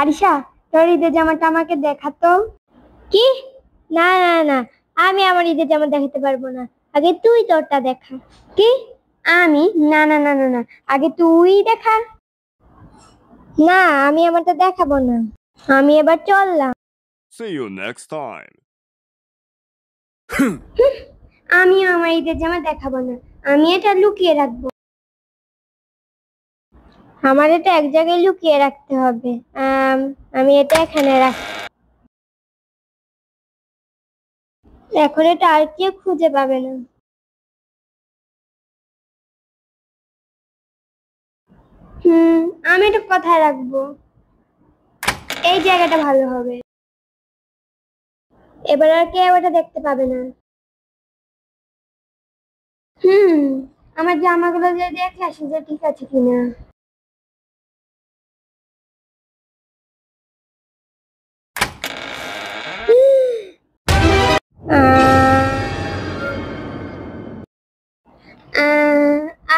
আরিশা, তোর ঈদের জামাটা আমাকে দেখাতো। কি? না না না, আমি আমার ঈদের জামা দেখাতে পারবো না, আগে তুই তোরটা দেখা। কি? আমি? না না না না না, আগে তুই দেখা। না, আমি আমারটা দেখাবো না, আমি এবার চললাম। See you next time. আমি আমার ঈদের জামা দেখাবো না, আমি এটা লুকিয়ে রাখবো। আমার এটা এক জায়গায় লুকিয়ে রাখতে হবে। আমি এটা এখানে রাখ। এখন এটা আর কেউ খুঁজে পাবে না। আমি এটা কোথায় রাখবো? এই জায়গাটা ভালো হবে, এবার আর কেউ এটা দেখতে পাবে না। আমার জামাগুলো যে দেখে আসি যে ঠিক আছে কিনা।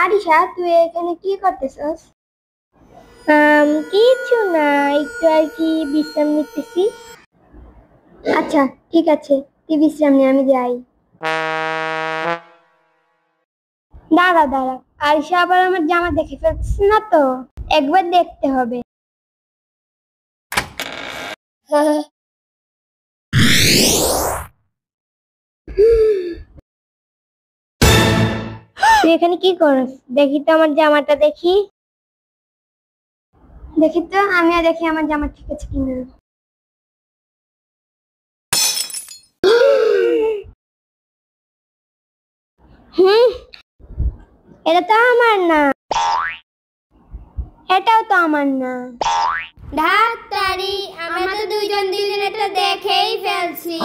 আরিশা, তুই এখানে কি করতেছস? কিছু না, একটু আর কি বিশ্রাম নিতেছি। আচ্ছা ঠিক আছে, তুই বিশ্রাম নে, আমি যাই। দাঁড়া দাঁড়া, আরিশা আবার আমার জামা দেখে ফেলছিস না তো? একবার দেখতে হবে। তুই এখানে কি করস? দেখি তো আমার জামাটা, দেখি দেখি তো, আমিও দেখি আমার জামা ঠিক আছে কিনা। এটা তো আমার না, এটাও তো আমার না। ডাক্তারি, আমরা তো দুইজন দুইজনেরটা দেখেই ফেলছি।